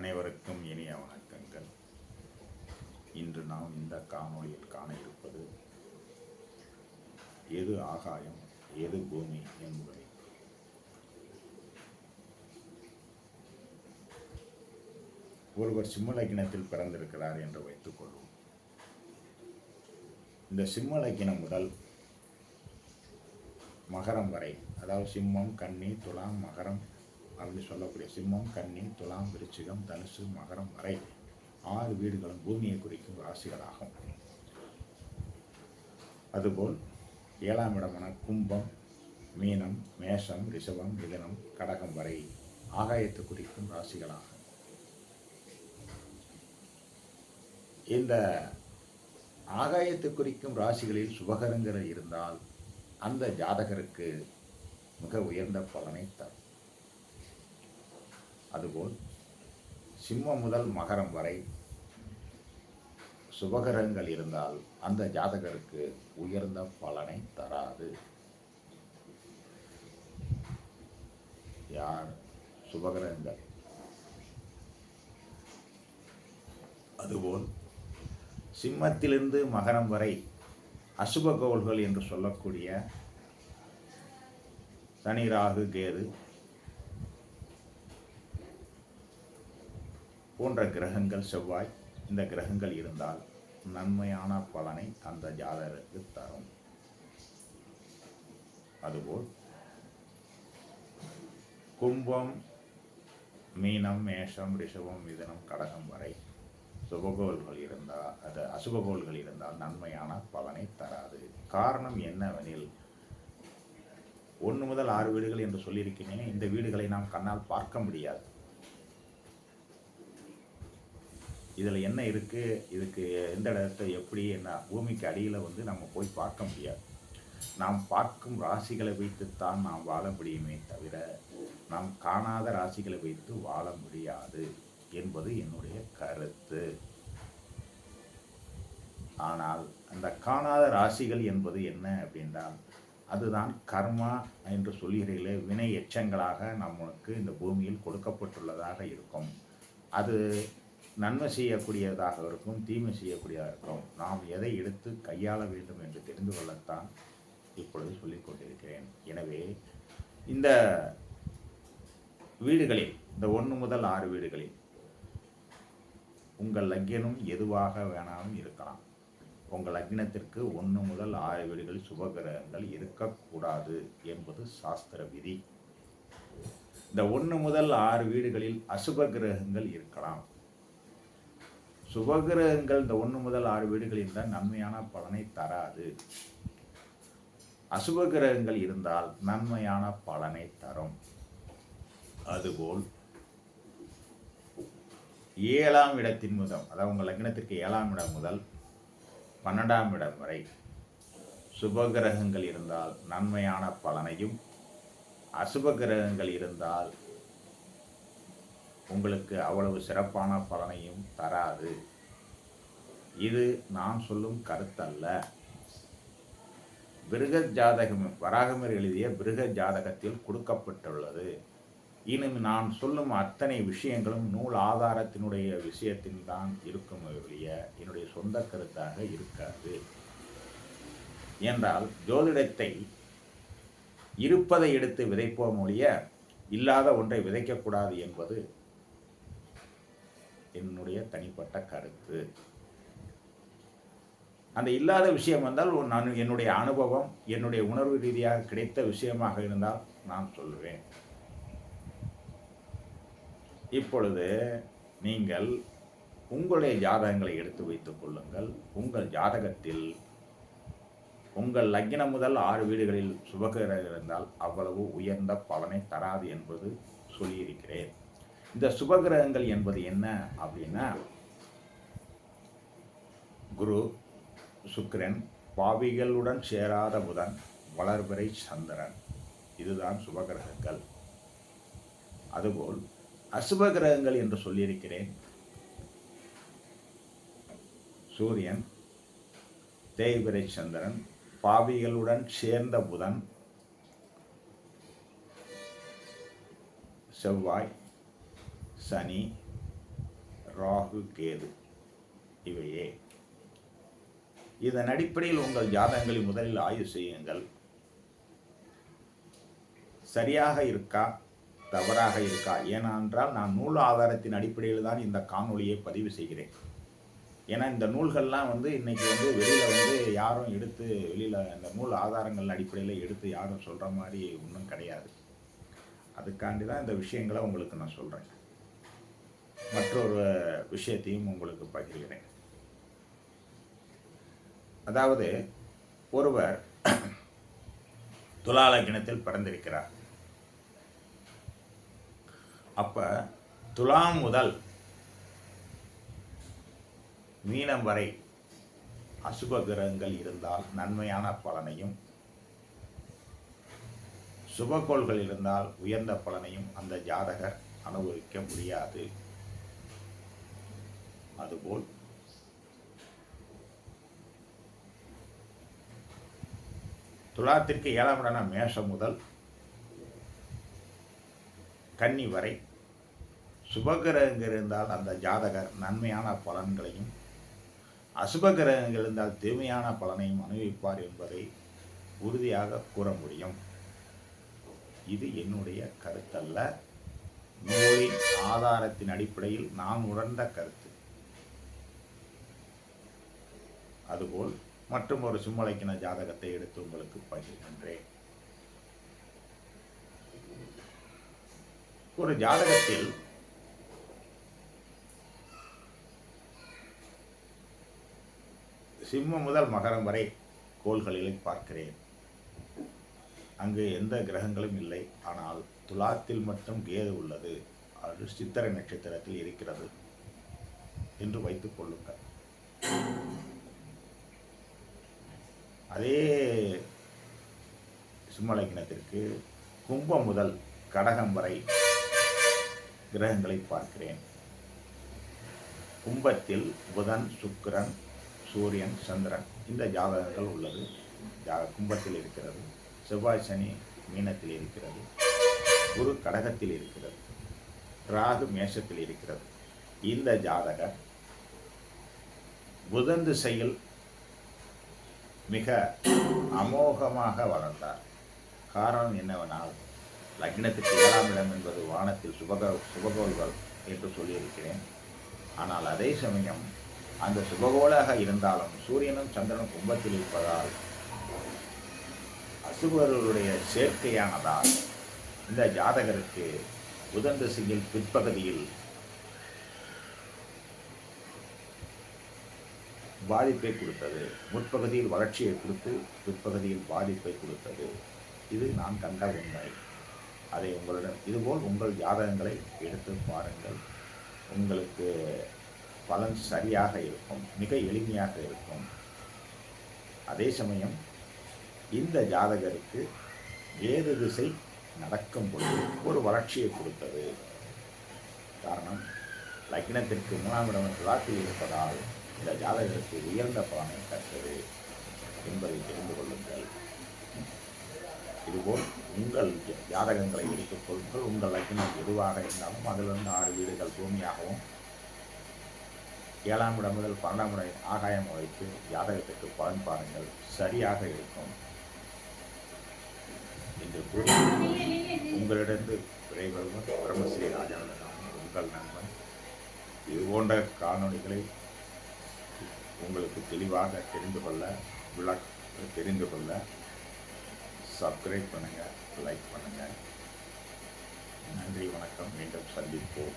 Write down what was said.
அனைவருக்கும் இனிய வணக்கங்கள். இன்று நாம் இந்த காணொளியில் காண இருப்பது எது ஆகாயம் எது பூமி என்பதை. ஒருவர் சிம்ம லக்கினத்தில் பிறந்திருக்கிறார் என்று வைத்துக் கொள்வோம். இந்த சிம்ம லக்கினம் முதல் மகரம் வரை, அதாவது சிம்மம், கன்னி, துலாம், மகரம் அப்படின்னு சொல்லக்கூடிய சிம்மம், கன்னி, துலாம், விருச்சிகம், தனுசு, மகரம் வரை 6 வீடுகளும் பூமியை குறிக்கும் ராசிகளாகும். அதுபோல் 7ஆம் இடமான கும்பம், மீனம், மேஷம், ரிஷபம், மிதுனம், கடகம் வரை ஆகாயத்தை குறிக்கும் ராசிகளாகும். இந்த ஆகாயத்தை குறிக்கும் ராசிகளில் சுபகரங்கள் இருந்தால் அந்த ஜாதகருக்கு மிக உயர்ந்த பலனை தரும். அதுபோல் சிம்மம் முதல் மகரம் வரை சுபகரங்கள் இருந்தால் அந்த ஜாதகருக்கு உயர்ந்த பலனை தராது. யார் சுபகரங்கள்? அதுபோல் சிம்மத்திலிருந்து மகரம் வரை அசுப கோள்கள் என்று சொல்லக்கூடிய சனி, ராகு, கேது போன்ற கிரகங்கள், செவ்வாய், இந்த கிரகங்கள் இருந்தால் நன்மையான பலனை அந்த ஜாதகருக்கு தரும். அதுபோல் கும்பம், மீனம், மேஷம், ரிஷபம், மிதுனம், கடகம் வரை சுபகோள்கள் இருந்தால், அது அசுபகோள்கள் இருந்தால் நன்மையான பலனை தராது. காரணம் என்னவெனில் 1 முதல் 6 வீடுகள் என்று சொல்லியிருக்கிறேன். இந்த வீடுகளை நாம் கண்ணால் பார்க்க முடியாது. இதில் என்ன இருக்குது, இதுக்கு எந்த இடத்தை எப்படி என்ன பூமிக்கு அடியில் நம்ம போய் பார்க்க முடியாது. நாம் பார்க்கும் ராசிகளை வைத்துத்தான் நாம் வாழ முடியுமே தவிர நாம் காணாத ராசிகளை வைத்து வாழ முடியாது என்பது என்னுடைய கருத்து. ஆனால் அந்த காணாத ராசிகள் என்பது என்ன அப்படின்றால் அதுதான் கர்மா என்று சொல்கிறீர்களே, வினை எச்சங்களாக நமக்கு இந்த பூமியில் கொடுக்கப்பட்டுள்ளதாக இருக்கும். அது நன்மை செய்யக்கூடியதாக இருக்கும், தீமை செய்யக்கூடியதாக இருக்கும். நாம் எதை எடுத்து கையாள வேண்டும் என்று தெரிந்து கொள்ளத்தான் இப்பொழுது சொல்லிக் கொண்டிருக்கிறேன். எனவே இந்த வீடுகளில், இந்த 1 முதல் 6 வீடுகளில் உங்கள் லக்னம் எதுவாக வேணாலும் இருக்கலாம். உங்கள் லக்னத்திற்கு 1 முதல் 6 வீடுகளில் சுபகிரகங்கள் இருக்கக்கூடாது என்பது சாஸ்திர விதி. இந்த 1 முதல் 6 வீடுகளில் அசுப கிரகங்கள் இருக்கலாம். சுபகிரகங்கள் இந்த 1 முதல் 6 வீடுகளில் தான் நன்மையான பலனை தராது. அசுப கிரகங்கள் இருந்தால் நன்மையான பலனை தரும். அதுபோல் 7ஆம் இடத்தின் முதல், அதாவது உங்கள் லக்னத்திற்கு 7ஆம் இடம் முதல் 12ஆம் இடம் வரை சுபகிரகங்கள் இருந்தால் நன்மையான பலனையும், அசுப கிரகங்கள் இருந்தால் உங்களுக்கு அவ்வளவு சிறப்பான பலனையும் தராது. இது நான் சொல்லும் கருத்தல்ல. பிருகத் ஜாதகம், வராகமர் எழுதிய பிருகத் ஜாதகத்தில் கொடுக்கப்பட்டுள்ளது. இனிமே நான் சொல்லும் அத்தனை விஷயங்களும் நூல் ஆதாரத்தினுடைய விஷயத்தில் தான் இருக்கும் ஒழிய என்னுடைய சொந்த கருத்தாக இருக்காது. என்றால் ஜோதிடத்தை இருப்பதை எடுத்து விதைப்போம் ஒழிய இல்லாத ஒன்றை விதைக்கக்கூடாது என்பது என்னுடைய தனிப்பட்ட கருத்து. அந்த இல்லாத விஷயம் வந்தால் நான் என்னுடைய அனுபவம், என்னுடைய உணர்வு ரீதியாக கிடைத்த விஷயமாக இருந்தால் நான் சொல்லுவேன். இப்பொழுது நீங்கள் உங்களுடைய ஜாதகங்களை எடுத்து வைத்துக் கொள்ளுங்கள். உங்கள் ஜாதகத்தில் உங்கள் லக்னம் முதல் 6 வீடுகளில் சுபகிரகம் இருந்தால் அவ்வளவு உயர்ந்த பலனை தராது என்பது சொல்லியிருக்கிறேன். இந்த சுபகிரகங்கள் என்பது என்ன அப்படின்னா குரு, சுக்கிரன், பாவிகளுடன் சேராத புதன், வளர்பிறை சந்திரன், இதுதான் சுபகிரகங்கள். அதுபோல் அசுப கிரகங்கள் என்று சொல்லியிருக்கிறேன். சூரியன், தேய்பிறை சந்திரன், பாவிகளுடன் சேர்ந்த புதன், செவ்வாய், சனி, ராகு, கேது இவையே. இதன் அடிப்படையில் உங்கள் ஜாதகங்களை முதலில் ஆய்வு செய்யுங்கள். சரியாக இருக்கா, தவறாக இருக்கா? ஏனென்றால் நான் நூல் ஆதாரத்தின் அடிப்படையில் தான் இந்த காணொளியை பதிவு செய்கிறேன். ஏன்னா இந்த நூல்கள்லாம் இன்னைக்கு வெளியில் யாரும் எடுத்து வெளியில் இந்த நூல் ஆதாரங்கள் அடிப்படையில் எடுத்து யாரும் சொல்கிற மாதிரி ஒன்றும் கிடையாது. அதுக்காண்டி தான் இந்த விஷயங்களை உங்களுக்கு நான் சொல்கிறேன். மற்றொரு விஷயத்தையும் உங்களுக்கு பகிர்கிறேன். அதாவது ஒருவர் துலா லக்னத்தில் பிறந்திருக்கிறார். அப்ப துலாம் முதல் மீனம் வரை அசுப கிரகங்கள் இருந்தால் நன்மையான பலனையும், சுபகோள்கள் இருந்தால் உயர்ந்த பலனையும் அந்த ஜாதகர் அனுபவிக்க முடியாது. அதுபோல் துலாத்திற்கு 7ஆம் இடம் மேஷம் முதல் கன்னி வரை சுபகிரகங்கள் இருந்தால் அந்த ஜாதகர் நன்மையான பலன்களையும், அசுபகிரகங்கள் இருந்தால் தீமையான பலனையும் அனுபவிப்பார் என்பதை உறுதியாக கூற முடியும். இது என்னுடைய கருத்தல்ல, நூலின் ஆதாரத்தின் அடிப்படையில் நான் உணர்ந்த கருத்து. அதுபோல் மற்றும் ஒரு சிம்மலக்கின ஜாதகத்தை எடுத்து உங்களுக்கு பகிர்கின்றேன். ஒரு ஜாதகத்தில் சிம்மம் முதல் மகரம் வரை கோள்களில் பார்க்கிறேன். அங்கு எந்த கிரகங்களும் இல்லை. ஆனால் துலாத்தில் மட்டும் கேது உள்ளது. அது சித்திரை நட்சத்திரத்தில் இருக்கிறது என்று வைத்துக் கொள்ளுங்கள். அதே சிம்மலக்கினத்திற்கு கும்பம் முதல் கடகம் வரை கிரகங்களை பார்க்கிறேன். கும்பத்தில் புதன், சுக்கிரன், சூரியன், சந்திரன் இந்த ஜாதகங்கள் உள்ளது. கும்பத்தில் இருக்கிறது. செவ்வாய், சனி மீனத்தில் இருக்கிறது. குரு கடகத்தில் இருக்கிறது. ராகு மேஷத்தில் இருக்கிறது. இந்த ஜாதகர் புதன் திசையில் மிக அமோகமாக வளர்ந்தார். காரணம் என்னவென்றால் லக்னத்துக்கு 7ஆம் இடம் என்பது வானத்தில் சுபகோள்கள் என்று சொல்லியிருக்கிறேன். ஆனால் அதே சமயம் அந்த சுபகோளாக இருந்தாலும் சூரியனும் சந்திரனும் கும்பத்தில் இருப்பதால் அசுபர்களுடைய சேர்க்கையானதால் இந்த ஜாதகருக்கு புதன் திசையில் பிற்பகுதியில் பாதிப்பை கொடுத்தது. முற்பகுதியில் வளர்ச்சியை கொடுத்து பிற்பகுதியில் பாதிப்பை கொடுத்தது. இது நான் கண்ட உண்மை. அதை உங்களிடம் இதுபோல் உங்கள் ஜாதகங்களை எடுத்து பாருங்கள். உங்களுக்கு பலன் சரியாக இருக்கும், மிக எளிமையாக இருக்கும். அதே சமயம் இந்த ஜாதகருக்கு வேறு திசை நடக்கும் பொழுது ஒரு வளர்ச்சியை கொடுத்தது. காரணம் லக்னத்திற்கு 3ஆம் இடம் துலாத்தில் இருப்பதால் இந்த ஜாதகருக்கு உயர்ந்த பலனை தந்தது என்பதை தெரிந்து கொள்ளுங்கள். இதுபோல் உங்கள் ஜாதகங்களை எடுத்துக் கொள்ளுங்கள். உங்கள் லக்னம் எதுவாக இருந்தாலும் அதிலிருந்து 6 வீடுகள் பூமியாகவும் 7ஆம் இடம் முதல் 12ஆம் இடம் ஆகாயம் வைத்து ஜாதகத்துக்கு பலன் பாருங்கள், சரியாக இருக்கும் என்று கூறி உங்களிடந்து விரைவருவன் பிரம்மஸ்ரீ ராஜானந்தன் உங்கள் நண்பன். இது போன்ற காணொளிகளை உங்களுக்கு தெளிவாக தெரிந்து கொள்ள சப்ஸ்கிரைப் பண்ணுங்கள், லைக் பண்ணுங்கள். நன்றி, வணக்கம். மீண்டும் சந்திப்போம்.